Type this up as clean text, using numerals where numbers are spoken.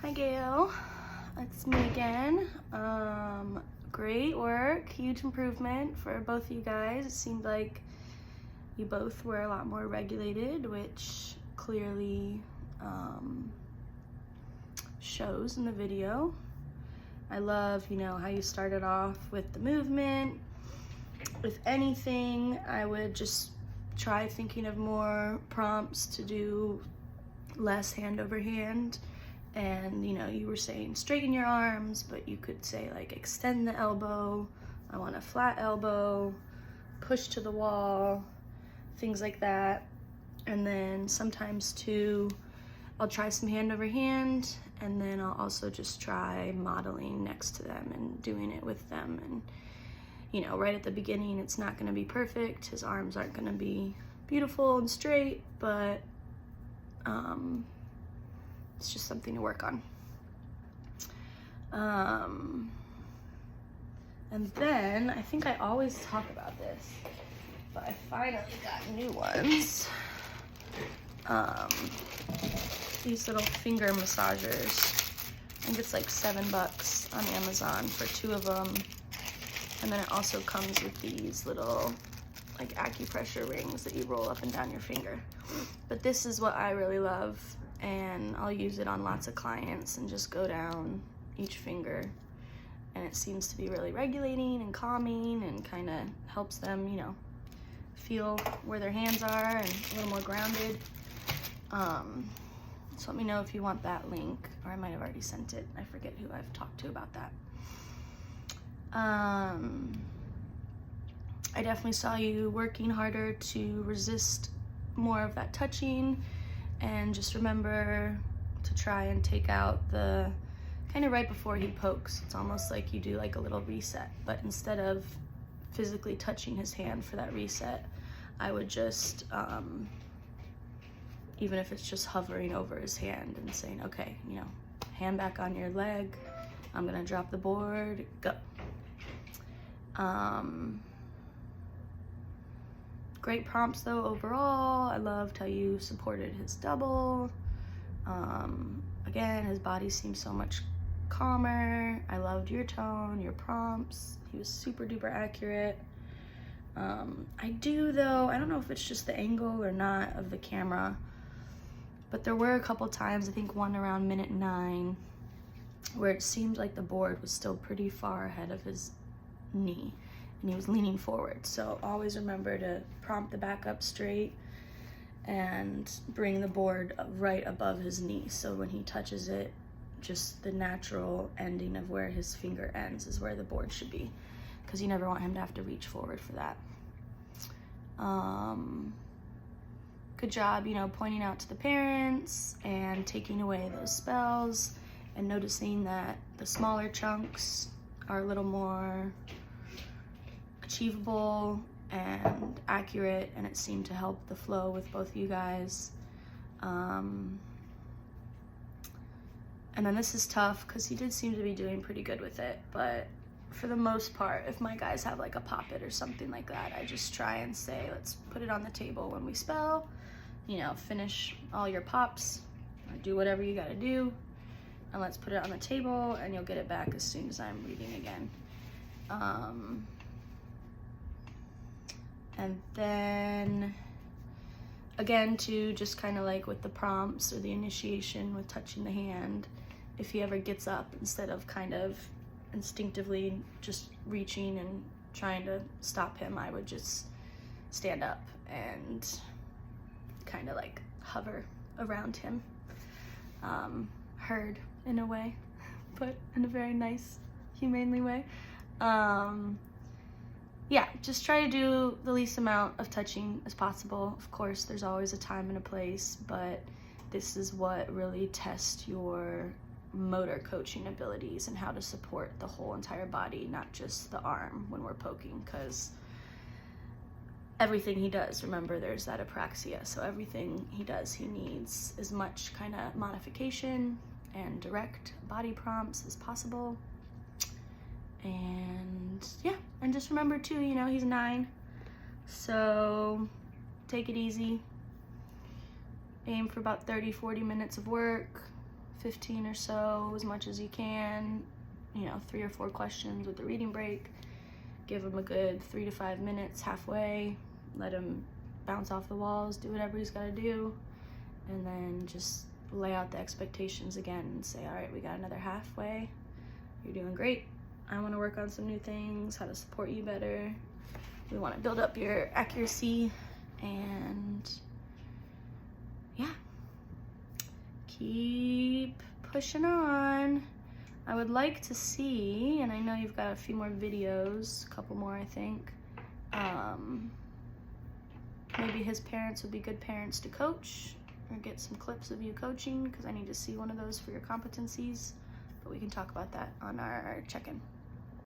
Hi Gayle, it's me again. Great work, huge improvement for both of you guys. It seemed like you both were a lot more regulated, which clearly shows in the video. I love, how you started off with the movement. If anything, I would just try thinking of more prompts to do less hand over hand. And you were saying straighten your arms, but you could say like extend the elbow, I want a flat elbow, push to the wall, things like that. And then sometimes too, I'll try some hand over hand, and then I'll also just try modeling next to them and doing it with them. And right at the beginning, it's not going to be perfect. His arms aren't going to be beautiful and straight, but it's just something to work on. And then I think I always talk about this, but I finally got new ones. These little finger massagers. I think it's like $7 on Amazon for 2 of them. And then it also comes with these little like acupressure rings that you roll up and down your finger. But this is what I really love, and I'll use it on lots of clients and just go down each finger, and it seems to be really regulating and calming and kind of helps them, feel where their hands are and a little more grounded. So let me know if you want that link, or I might have already sent it. I forget who I've talked to about that. I definitely saw you working harder to resist more of that touching, and just remember to try and take out the kind of right before he pokes. It's almost like you do like a little reset, but instead of physically touching his hand for that reset, I would just, even if it's just hovering over his hand and saying, okay, hand back on your leg, I'm gonna drop the board, go. Great prompts though overall. I loved how you supported his double. Again, his body seems so much calmer. I loved your tone, your prompts. He was super duper accurate. I do though, I don't know if it's just the angle or not of the camera, but there were a couple times, I think one around minute 9, where it seemed like the board was still pretty far ahead of his knee and he was leaning forward. So always remember to prompt the back up straight and bring the board right above his knee, so when he touches it, just the natural ending of where his finger ends is where the board should be, because you never want him to have to reach forward for that. Good job, pointing out to the parents and taking away those spells and noticing that the smaller chunks are a little more achievable and accurate, and it seemed to help the flow with both of you guys. And then this is tough because he did seem to be doing pretty good with it, but for the most part, if my guys have like a pop-it or something like that, I just try and say, let's put it on the table when we spell, finish all your pops, or do whatever you gotta do, and let's put it on the table, and you'll get it back as soon as I'm reading again. And then again, too, just kind of like with the prompts or the initiation with touching the hand, if he ever gets up, instead of kind of instinctively just reaching and trying to stop him, I would just stand up and kind of like hover around him. Herd in a way, but in a very nice, humanely way. Yeah, just try to do the least amount of touching as possible. Of course, there's always a time and a place, but this is what really tests your motor coaching abilities and how to support the whole entire body, not just the arm when we're poking, because everything he does, remember, there's that apraxia, so everything he does, he needs as much kind of modification and direct body prompts as possible. And yeah, and just remember too, he's 9, so take it easy. Aim for about 30-40 minutes of work, 15 or so, as much as you can, you know, 3 or 4 questions with the reading break. Give him a good 3 to 5 minutes halfway, let him bounce off the walls, do whatever he's got to do, and then just lay out the expectations again and say, all right, we got another halfway, you're doing great, I want to work on some new things, how to support you better, we want to build up your accuracy, and yeah, keep pushing on. I would like to see, and I know you've got a few more videos, a couple more I think, maybe his parents would be good parents to coach, or get some clips of you coaching, because I need to see one of those for your competencies, but we can talk about that on our check-in.